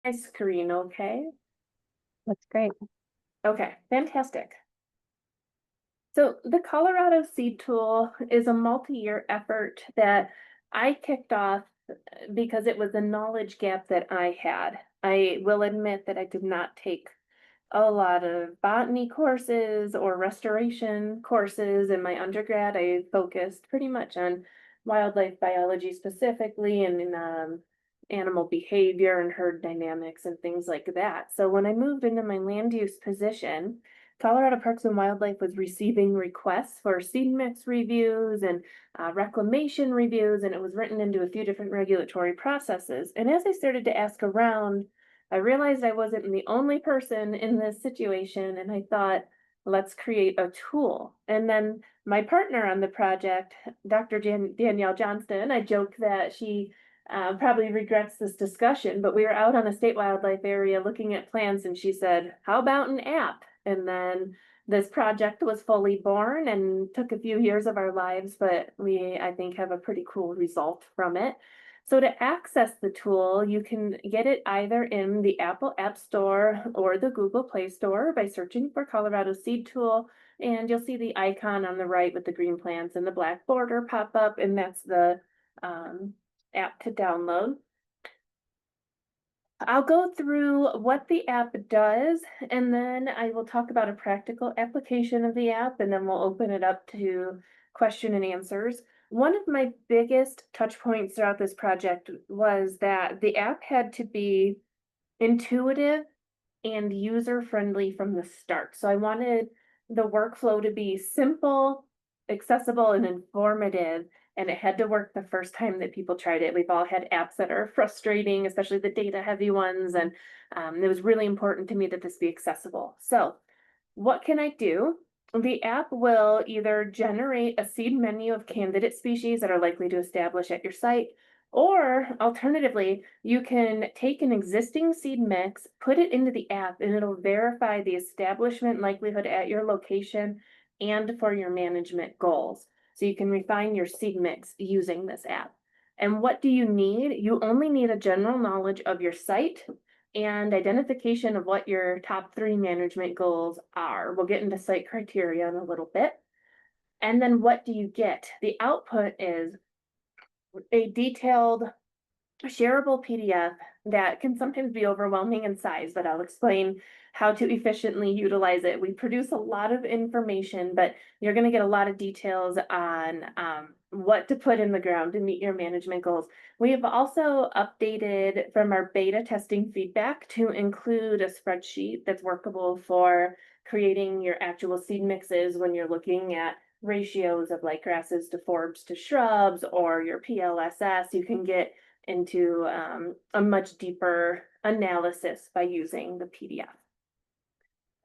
my screen, okay? That's great. Okay, fantastic. So the Colorado Seed Tool is a multi-year effort that I kicked off because it was a knowledge gap that I had. I will admit that I did not take a lot of botany courses or restoration courses in my undergrad. I focused pretty much on wildlife biology specifically and in animal behavior and herd dynamics and things like that. So when I moved into my land use position, Colorado Parks and Wildlife was receiving requests for seed mix reviews and reclamation reviews, and it was written into a few different regulatory processes. And as I started to ask around, I realized I wasn't the only person in this situation, and I thought, let's create a tool. And then my partner on the project, Dr. Danielle Johnston, I joke that she probably regrets this discussion, but we were out on a state wildlife area looking at plants, and she said, how about an app? And then this project was fully born and took a few years of our lives, but we, I think, have a pretty cool result from it. So to access the tool, you can get it either in the Apple App Store or the Google Play Store by searching for Colorado Seed Tool. And you'll see the icon on the right with the green plants and the black border pop up, and that's the app to download. I'll go through what the app does, and then I will talk about a practical application of the app, and then we'll open it up to question and answers. One of my biggest touch points throughout this project was that the app had to be intuitive and user-friendly from the start. So I wanted the workflow to be simple, accessible, and informative, and it had to work the first time that people tried it. We've all had apps that are frustrating, especially the data-heavy ones, and it was really important to me that this be accessible. So what can I do? The app will either generate a seed menu of candidate species that are likely to establish at your site, or alternatively, you can take an existing seed mix, put it into the app, and it'll verify the establishment likelihood at your location and for your management goals. So you can refine your seed mix using this app. And what do you need? You only need a general knowledge of your site and identification of what your top 3 management goals are. We'll get into site criteria in a little bit. And then what do you get? The output is a detailed shareable PDF that can sometimes be overwhelming in size, but I'll explain how to efficiently utilize it. We produce a lot of information, but you're going to get a lot of details on what to put in the ground to meet your management goals. We have also updated from our beta testing feedback to include a spreadsheet that's workable for creating your actual seed mixes when you're looking at ratios of like grasses to forbs to shrubs or your PLSS. You can get into a much deeper analysis by using the PDF.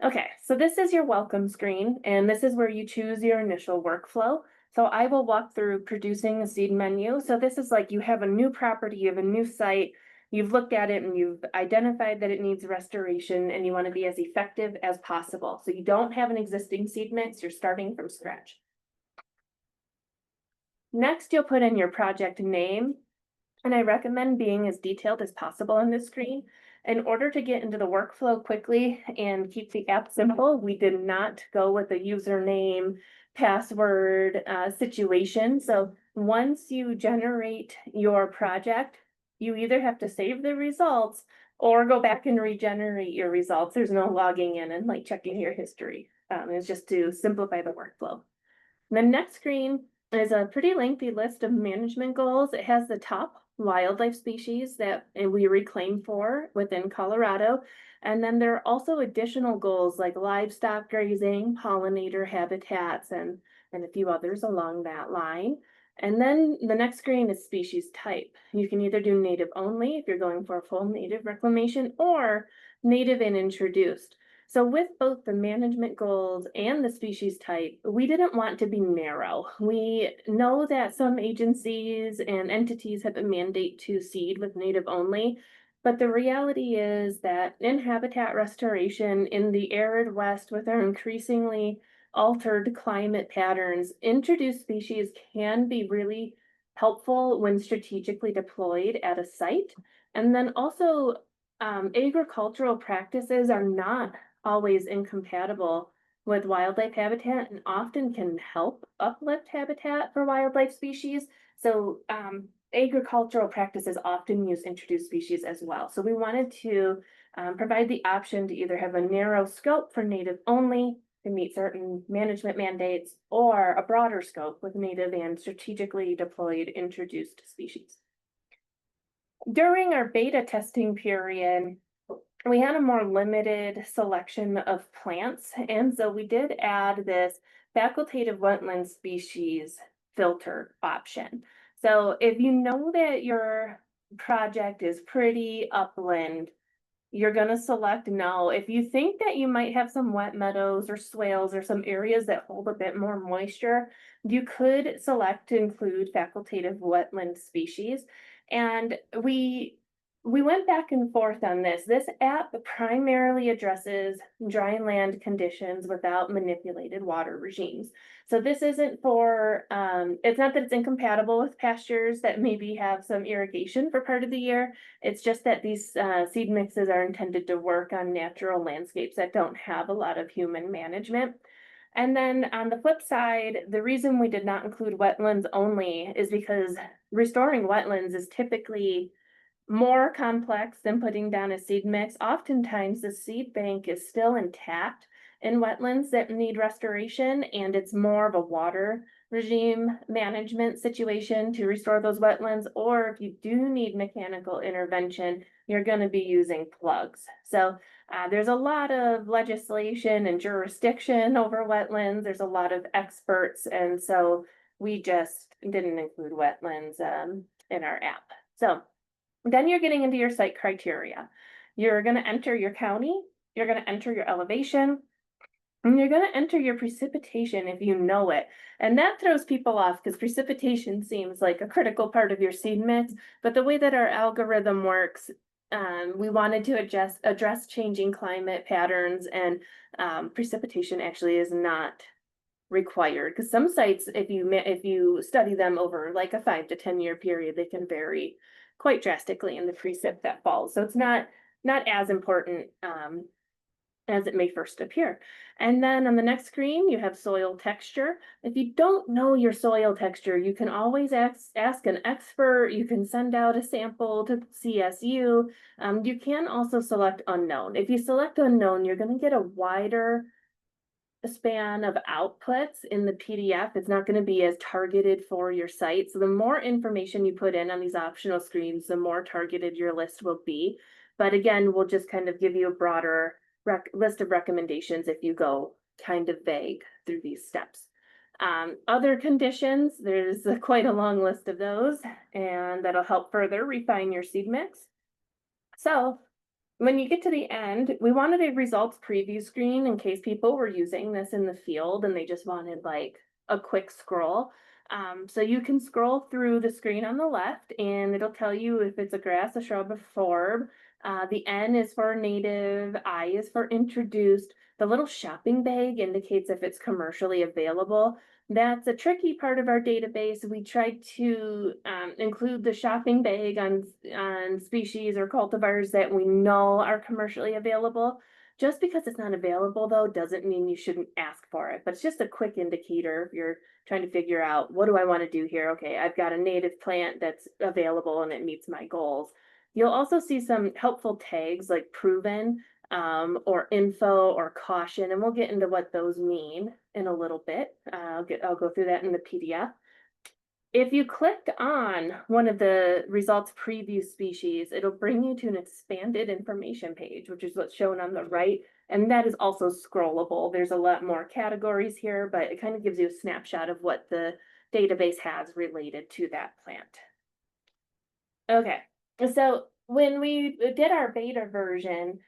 Okay, so this is your welcome screen, and this is where you choose your initial workflow. So I will walk through producing a seed menu. So this is like you have a new property, you have a new site, you've looked at it and you've identified that it needs restoration and you want to be as effective as possible. So you don't have an existing seed mix, you're starting from scratch. Next, you'll put in your project name, and I recommend being as detailed as possible on this screen. In order to get into the workflow quickly and keep the app simple, we did not go with a username, password situation. So once you generate your project, you either have to save the results or go back and regenerate your results. There's no logging in and like checking your history. It's just to simplify the workflow. The next screen is a pretty lengthy list of management goals. It has the top wildlife species that we reclaim for within Colorado. And then there are also additional goals like livestock grazing, pollinator habitats, and a few others along that line. And then the next screen is species type. You can either do native only if you're going for a full native reclamation or native and introduced. So with both the management goals and the species type, we didn't want to be narrow. We know that some agencies and entities have a mandate to seed with native only, but the reality is that in habitat restoration in the arid West with our increasingly altered climate patterns, introduced species can be really helpful when strategically deployed at a site. And then also Agricultural practices are not always incompatible with wildlife habitat and often can help uplift habitat for wildlife species. So, agricultural practices often use introduced species as well. So we wanted to provide the option to either have a narrow scope for native only to meet certain management mandates, or a broader scope with native and strategically deployed introduced species. During our beta testing period, we had a more limited selection of plants, and so we did add this facultative wetland species filter option. So if you know that your project is pretty upland, you're gonna select no. If you think that you might have some wet meadows or swales or some areas that hold a bit more moisture, you could select to include facultative wetland species. And we went back and forth on this. This app primarily addresses dry land conditions without manipulated water regimes. So this isn't for, it's not that it's incompatible with pastures that maybe have some irrigation for part of the year. It's just that these seed mixes are intended to work on natural landscapes that don't have a lot of human management. And then on the flip side, the reason we did not include wetlands only is because restoring wetlands is typically more complex than putting down a seed mix. Oftentimes, the seed bank is still intact in wetlands that need restoration, and it's more of a water regime management situation to restore those wetlands. Or if you do need mechanical intervention, you're going to be using plugs. So there's a lot of legislation and jurisdiction over wetlands. There's a lot of experts, and so we just didn't include wetlands in our app. So then you're getting into your site criteria. You're going to enter your county, you're going to enter your elevation, and you're going to enter your precipitation if you know it. And that throws people off because precipitation seems like a critical part of your seed mix. But the way that our algorithm works, we wanted to address changing climate patterns, and precipitation actually is not required, because some sites, if you study them over like a 5 to 10 year period, they can vary quite drastically in the precip that falls. So it's not as important as it may first appear. And then on the next screen, you have soil texture. If you don't know your soil texture, you can always ask an expert. You can send out a sample to CSU. You can also select unknown. If you select unknown, you're going to get a wider span of outputs in the PDF. It's not going to be as targeted for your site. So the more information you put in on these optional screens, the more targeted your list will be. But again, we'll just kind of give you a broader list of recommendations if you go kind of vague through these steps. Other conditions, there's quite a long list of those, and that'll help further refine your seed mix. So when you get to the end, we wanted a results preview screen in case people were using this in the field and they just wanted like a quick scroll. So you can scroll through the screen on the left and it'll tell you if it's a grass, a shrub, a forb. The N is for native, I is for introduced. The little shopping bag indicates if it's commercially available. That's a tricky part of our database. We tried to include the shopping bag on species or cultivars that we know are commercially available. Just because it's not available, though, doesn't mean you shouldn't ask for it. But it's just a quick indicator if you're trying to figure out, what do I want to do here? Okay, I've got a native plant that's available and it meets my goals. You'll also see some helpful tags like proven, or info or caution, and we'll get into what those mean in a little bit. I'll go through that in the PDF. If you clicked on one of the results preview species, it'll bring you to an expanded information page, which is what's shown on the right. And that is also scrollable. There's a lot more categories here, but it kind of gives you a snapshot of what the database has related to that plant. Okay, so when we did our beta version,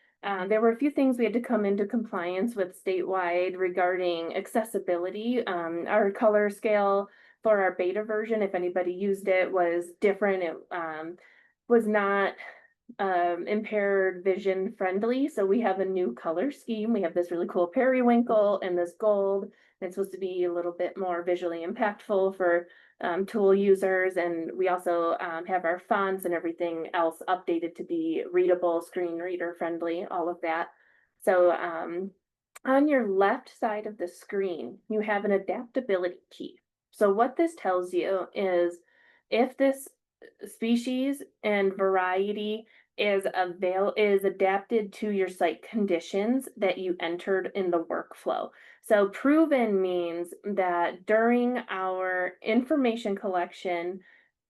there were a few things we had to come into compliance with statewide regarding accessibility. Our color scale for our beta version, if anybody used it, was different. It was not impaired vision friendly. So we have a new color scheme. We have this really cool periwinkle and this gold. It's supposed to be a little bit more visually impactful for tool users, and we also have our fonts and everything else updated to be readable, screen reader friendly, all of that. So on your left side of the screen, you have an adaptability key. So what this tells you is if this species and variety is adapted to your site conditions that you entered in the workflow. So proven means that during our information collection,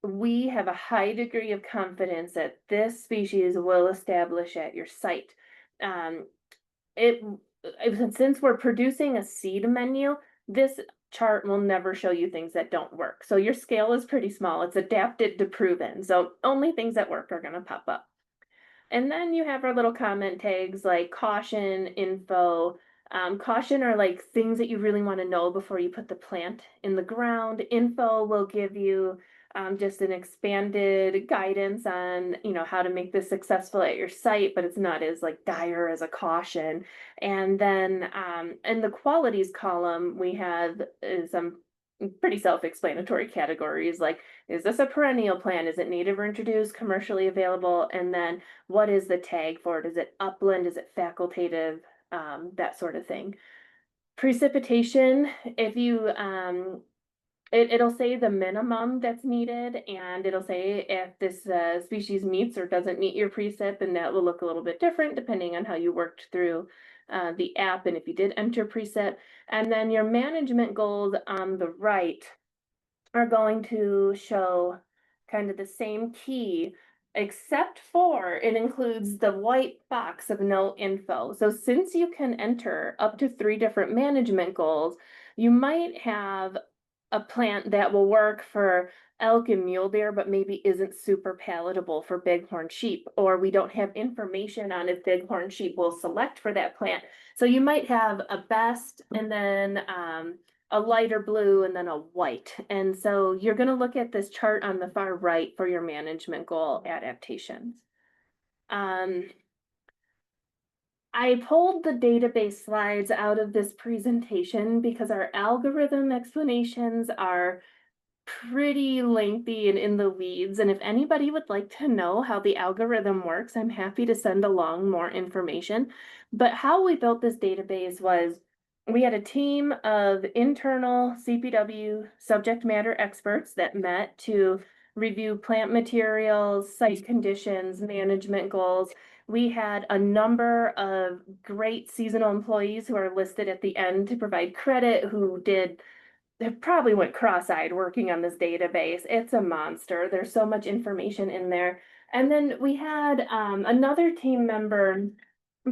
we have a high degree of confidence that this species will establish at your site. Um, it since we're producing a seed menu, this chart will never show you things that don't work. So your scale is pretty small. It's adapted to proven. So only things that work are going to pop up. And then you have our little comment tags like caution, info. Caution are like things that you really want to know before you put the plant in the ground. Info will give you just an expanded guidance on, how to make this successful at your site, but it's not as like dire as a caution. And then in the qualities column, we have some pretty self-explanatory categories like, is this a perennial plant? Is it native or introduced, commercially available? And then what is the tag for it? Is it upland? Is it facultative? That sort of thing. Precipitation, if you it'll say the minimum that's needed, and it'll say if this species meets or doesn't meet your precip, and that will look a little bit different depending on how you worked through the app and if you did enter precip. And then your management goals on the right are going to show kind of the same key, except for it includes the white box of no info. So since you can enter up to 3 different management goals, you might have a plant that will work for elk and mule deer, but maybe isn't super palatable for bighorn sheep, or we don't have information on if bighorn sheep will select for that plant. So you might have a best and then a lighter blue and then a white. And so you're going to look at this chart on the far right for your management goal adaptations. I pulled the database slides out of this presentation because our algorithm explanations are pretty lengthy and in the weeds. And if anybody would like to know how the algorithm works, I'm happy to send along more information. But how we built this database was we had a team of internal CPW subject matter experts that met to review plant materials, site conditions, management goals. We had a number of great seasonal employees who are listed at the end to provide credit, who did they probably went cross-eyed working on this database. It's a monster. There's so much information in there. And then we had another team member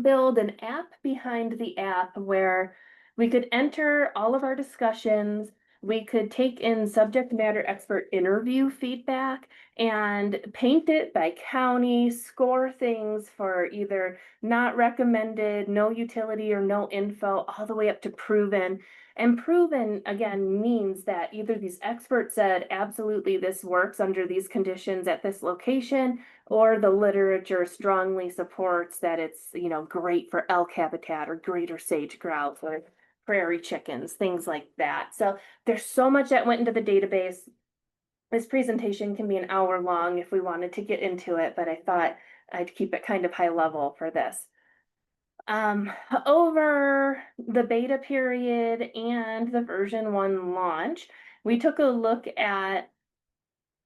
build an app behind the app where we could enter all of our discussions. We could take in subject matter expert interview feedback and paint it by county, score things for either not recommended, no utility, or no info, all the way up to proven. And proven, again, means that either these experts said, absolutely, this works under these conditions at this location, or the literature strongly supports that it's, great for elk habitat or greater sage-grouse or prairie chickens, things like that. So there's so much that went into the database. This presentation can be an hour long if we wanted to get into it, but I thought I'd keep it kind of high level for this. Over the beta period and the version 1 launch, we took a look at,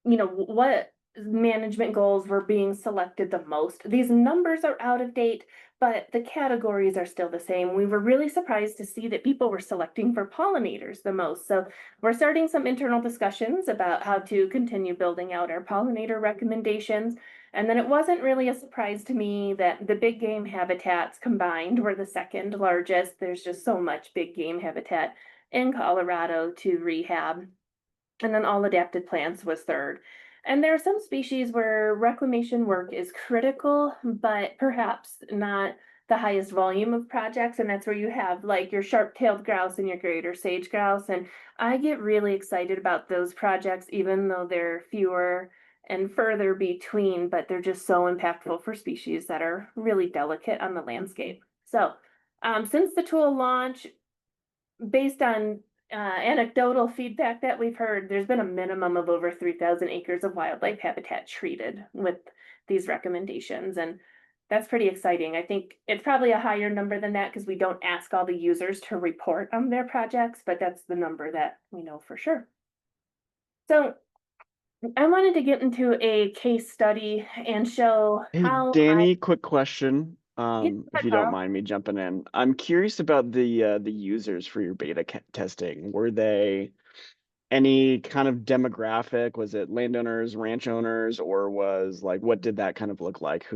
what management goals were being selected the most. These numbers are out of date, but the categories are still the same. We were really surprised to see that people were selecting for pollinators the most. So we're starting some internal discussions about how to continue building out our pollinator recommendations. And then it wasn't really a surprise to me that the big game habitats combined were the second largest. There's just so much big game habitat in Colorado to rehab. And then all adapted plants was third. And there are some species where reclamation work is critical, but perhaps not the highest volume of projects. And that's where you have like your sharp-tailed grouse and your greater sage grouse. And I get really excited about those projects, even though they're fewer and further between, but they're just so impactful for species that are really delicate on the landscape. So since the tool launch, based on anecdotal feedback that we've heard, there's been a minimum of over 3,000 acres of wildlife habitat treated with these recommendations. And that's pretty exciting. I think it's probably a higher number than that because we don't ask all the users to report on their projects, but that's the number that we know for sure. So I wanted to get into a case study and show Hey, how Danny, quick question. yeah, If you don't Carl. mind me jumping in. I'm curious about the users for your beta testing. Were they any kind of demographic? Was it landowners, ranch owners, or was like what did that kind of look like?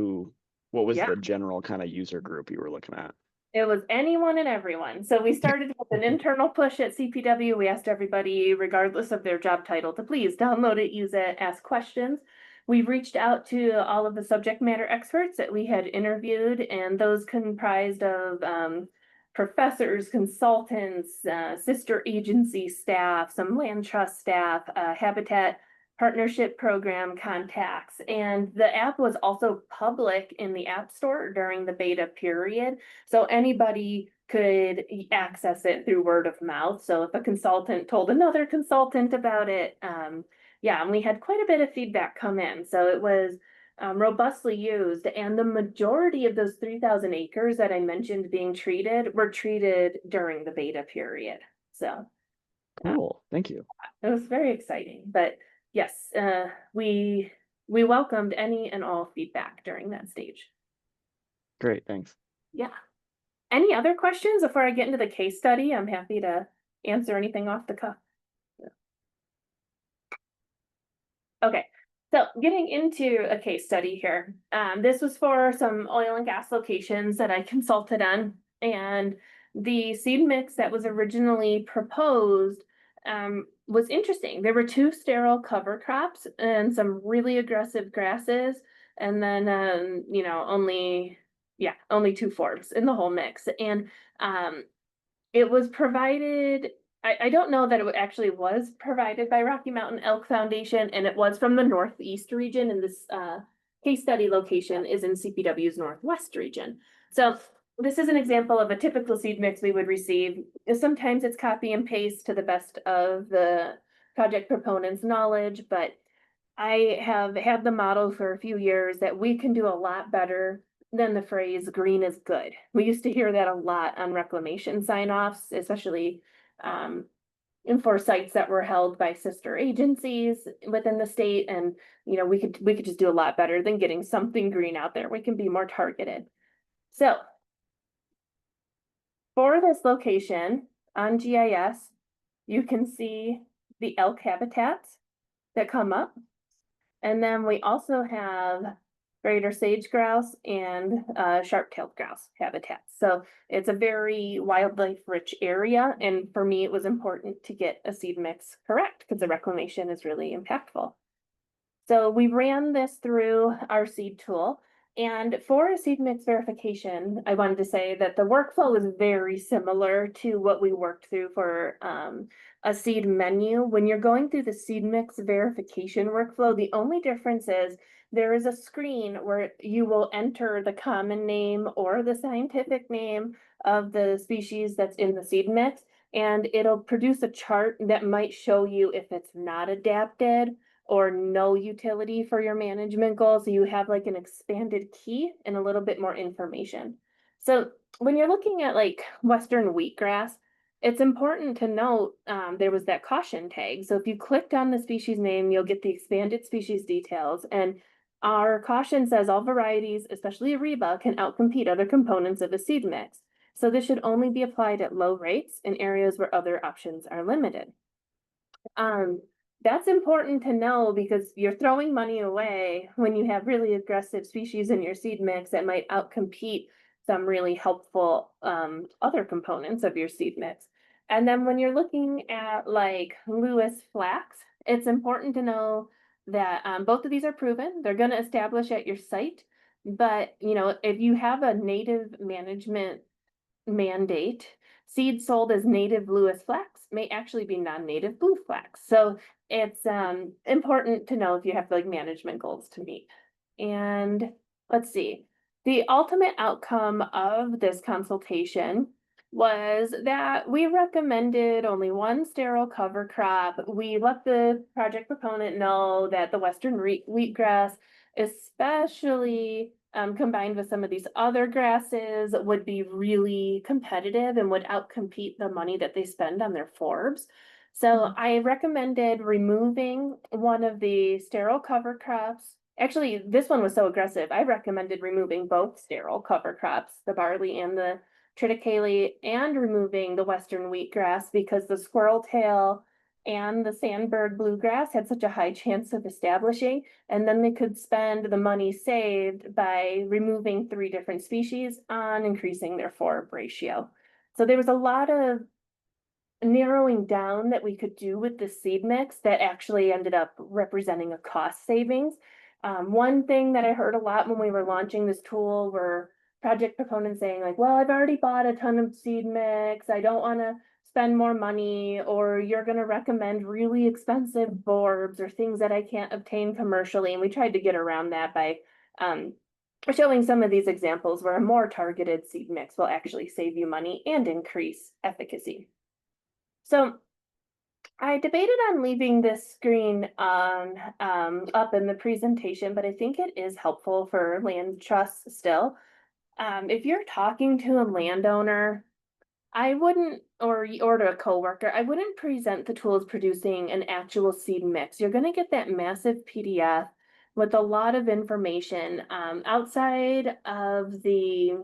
What was Yeah. the general kind of user group you were looking at? It was anyone and everyone. So we started with an internal push at CPW. We asked everybody, regardless of their job title, to please download it, use it, ask questions. We've reached out to all of the subject matter experts that we had interviewed, and those comprised of professors, consultants, sister agency staff, some land trust staff, habitat partnership program contacts. And the app was also public in the App Store during the beta period. So anybody could access it through word of mouth. So if a consultant told another consultant about it, yeah, and we had quite a bit of feedback come in. So it was robustly used. And the majority of those 3,000 acres that I mentioned being treated were treated during the beta period. So uh, Cool. Thank you. it was very exciting. But yes, we welcomed any and all feedback during that stage. Great, thanks. Yeah. Any other questions before I get into the case study? I'm happy to answer anything off the cuff. Okay, so getting into a case study here. This was for some oil and gas locations that I consulted on, and the seed mix that was originally proposed was interesting. There were two sterile cover crops and some really aggressive grasses, and then only two forbs in the whole mix. And it was provided, I don't know that it actually was provided by Rocky Mountain Elk Foundation, and it was from the Northeast region, and this case study location is in CPW's Northwest region. So this is an example of a typical seed mix we would receive. Sometimes it's copy and paste to the best of the project proponent's knowledge, but I have had the model for a few years that we can do a lot better than the phrase green is good. We used to hear that a lot on reclamation sign-offs, especially and for sites that were held by sister agencies within the state. And we could just do a lot better than getting something green out there. We can be more targeted. So for this location on GIS, you can see the elk habitats that come up. And then we also have greater sage-grouse and sharp-tailed grouse habitats. So it's a very wildlife-rich area. And for me, it was important to get a seed mix correct because the reclamation is really impactful. So we ran this through our seed tool. And for a seed mix verification, I wanted to say that the workflow is very similar to what we worked through for a seed menu. When you're going through the seed mix verification workflow, the only difference is there is a screen where you will enter the common name or the scientific name of the species that's in the seed mix, and it'll produce a chart that might show you if it's not adapted or no utility for your management goal. So you have like an expanded key and a little bit more information. So when you're looking at like Western wheatgrass, it's important to note there was that caution tag. So if you clicked on the species name, you'll get the expanded species details. And our caution says all varieties, especially Reba, can outcompete other components of a seed mix. So this should only be applied at low rates in areas where other options are limited. That's important to know because you're throwing money away when you have really aggressive species in your seed mix that might outcompete some really helpful other components of your seed mix. And then when you're looking at like Lewis flax, it's important to know that both of these are proven. They're going to establish at your site. But, if you have a native management mandate, seeds sold as native Lewis flax may actually be non-native blue flax. So it's important to know if you have like management goals to meet. And let's see, the ultimate outcome of this consultation was that we recommended only one sterile cover crop. We let the project proponent know that the western wheatgrass, especially combined with some of these other grasses, would be really competitive and would outcompete the money that they spend on their forbs. So Mhm. I recommended removing one of the sterile cover crops. Actually, this one was so aggressive. I recommended removing both sterile cover crops, the barley and the triticale, and removing the western wheatgrass because the squirrel tail and the sandbird bluegrass had such a high chance of establishing, and then they could spend the money saved by removing three different species on increasing their forb ratio. So there was a lot of narrowing down that we could do with the seed mix that actually ended up representing a cost savings. One thing that I heard a lot when we were launching this tool were project proponents saying like, well, I've already bought a ton of seed mix. I don't want to spend more money, or you're going to recommend really expensive borbs or things that I can't obtain commercially. And we tried to get around that by um, showing some of these examples where a more targeted seed mix will actually save you money and increase efficacy. So I debated on leaving this screen on up in the presentation, but I think it is helpful for land trusts still. If you're talking to a landowner, I wouldn't, or to a coworker, I wouldn't present the tools producing an actual seed mix. You're going to get that massive PDF with a lot of information outside of the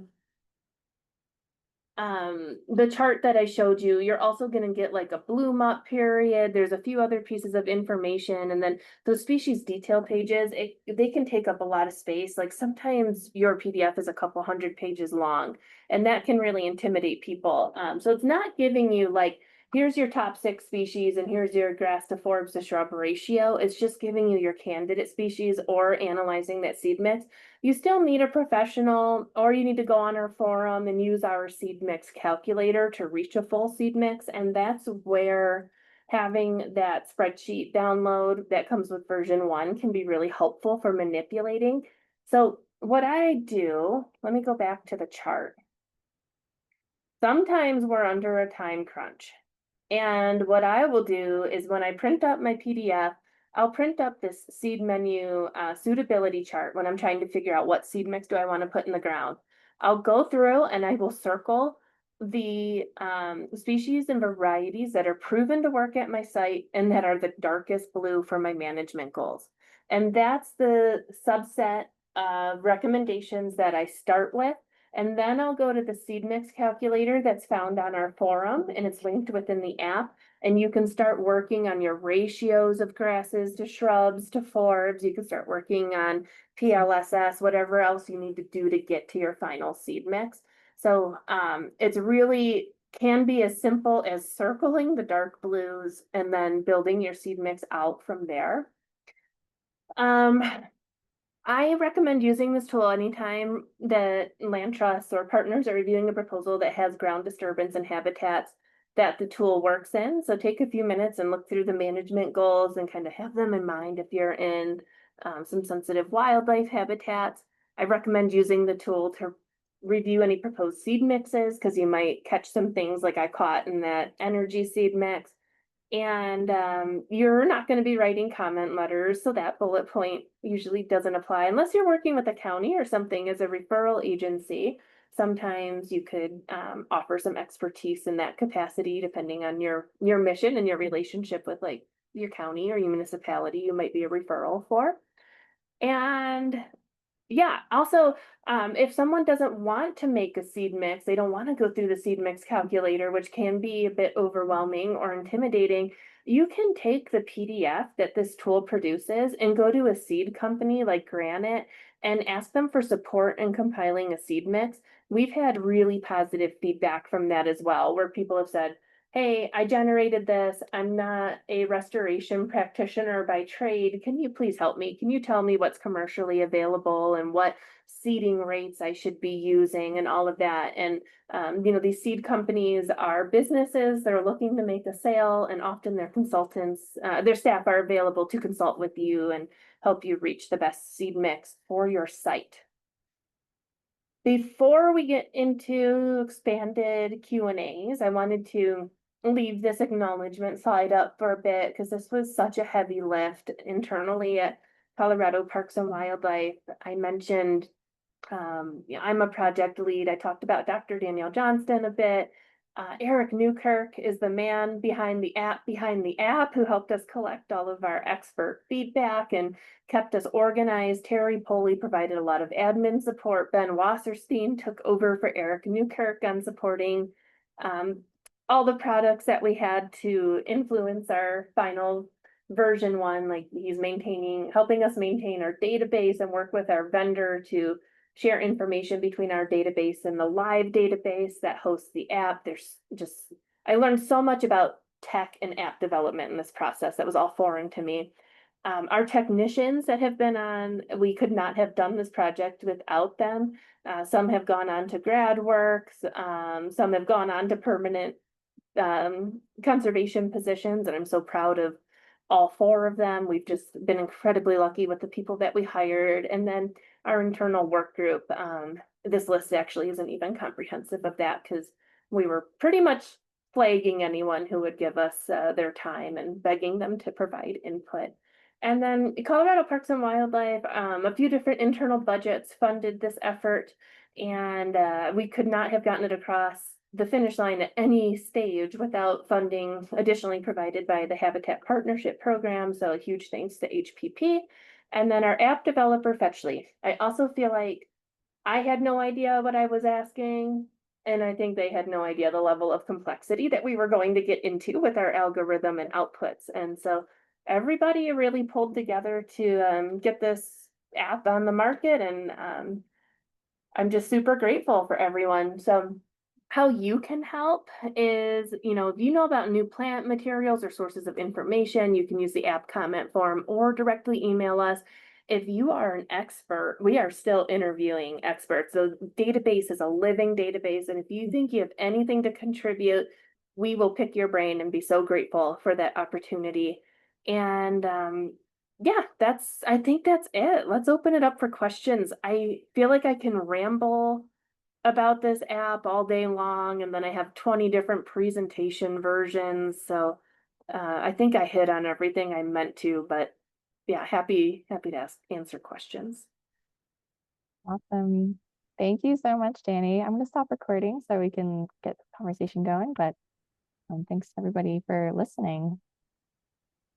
chart that I showed you. You're also going to get like a bloom up period. There's a few other pieces of information, and then those species detail pages, they can take up a lot of space. Like sometimes your PDF is a couple hundred pages long, and that can really intimidate people. So it's not giving you like, here's your top 6 species and here's your grass to forbs to shrub ratio. It's just giving you your candidate species or analyzing that seed mix. You still need a professional, or you need to go on our forum and use our seed mix calculator to reach a full seed mix. And that's where having that spreadsheet download that comes with version 1 can be really helpful for manipulating. So what I do, let me go back to the chart. Sometimes we're under a time crunch. And what I will do is when I print up my PDF, I'll print up this seed menu suitability chart when I'm trying to figure out what seed mix do I want to put in the ground. I'll go through and I will circle the species and varieties that are proven to work at my site and that are the darkest blue for my management goals. And that's the subset of recommendations that I start with. And then I'll go to the seed mix calculator that's found on our forum and it's linked within the app. And you can start working on your ratios of grasses to shrubs to forbs. You can start working on PLSS, whatever else you need to do to get to your final seed mix. So it's really can be as simple as circling the dark blues and then building your seed mix out from there. Um, I recommend using this tool anytime that land trusts or partners are reviewing a proposal that has ground disturbance and habitats that the tool works in. So take a few minutes and look through the management goals and kind of have them in mind if you're in some sensitive wildlife habitats. I recommend using the tool to review any proposed seed mixes because you might catch some things like I caught in that energy seed mix. And you're not going to be writing comment letters, so that bullet point usually doesn't apply unless you're working with a county or something as a referral agency. Sometimes you could offer some expertise in that capacity, depending on your mission and your relationship with like your county or your municipality. You might be a referral for. And yeah, also, if someone doesn't want to make a seed mix, they don't want to go through the seed mix calculator, which can be a bit overwhelming or intimidating, you can take the PDF that this tool produces and go to a seed company like Granite and ask them for support in compiling a seed mix. We've had really positive feedback from that as well, where people have said, hey, I generated this. I'm not a restoration practitioner by trade. Can you please help me? Can you tell me what's commercially available and what seeding rates I should be using and all of that? And, these seed companies are businesses. They're looking to make a sale, and often their consultants, their staff are available to consult with you and help you reach the best seed mix for your site. Before we get into expanded Q&As, I wanted to leave this acknowledgement slide up for a bit because this was such a heavy lift internally at Colorado Parks and Wildlife. I mentioned yeah, I'm a project lead. I talked about Dr. Danielle Johnston a bit. Eric Newkirk is the man behind the app who helped us collect all of our expert feedback and kept us organized. Terry Poley provided a lot of admin support. Ben Wasserstein took over for Eric Newkirk on supporting um, all the products that we had to influence our final version one. Like he's helping us maintain our database and work with our vendor to share information between our database and the live database that hosts the app. I learned so much about tech and app development in this process that was all foreign to me. Our technicians that have been on, we could not have done this project without them. Some have gone on to grad works, some have gone on to permanent conservation positions, and I'm so proud of all four of them. We've just been incredibly lucky with the people that we hired. And then our internal work group, this list actually isn't even comprehensive of that because we were pretty much flagging anyone who would give us their time and begging them to provide input. And then Colorado Parks and Wildlife, a few different internal budgets funded this effort, and we could not have gotten it across the finish line at any stage without funding additionally provided by the Habitat Partnership Program. So a huge thanks to HPP. And then our app developer, Fetchly. I also feel like I had no idea what I was asking, and I think they had no idea the level of complexity that we were going to get into with our algorithm and outputs. And so everybody really pulled together to get this app on the market, and I'm just super grateful for everyone. So how you can help is, if you know about new plant materials or sources of information, you can use the app comment form or directly email us. If you are an expert, we are still interviewing experts. The database is a living database. And if you think you have anything to contribute, we will pick your brain and be so grateful for that opportunity. And yeah, I think that's it. Let's open it up for questions. I feel like I can ramble about this app all day long, and then I have 20 different presentation versions. So I think I hit on everything I meant to, but yeah, happy to answer questions. Awesome. Thank you so much, Danny. I'm going to stop recording so we can get the conversation going, but thanks everybody for listening.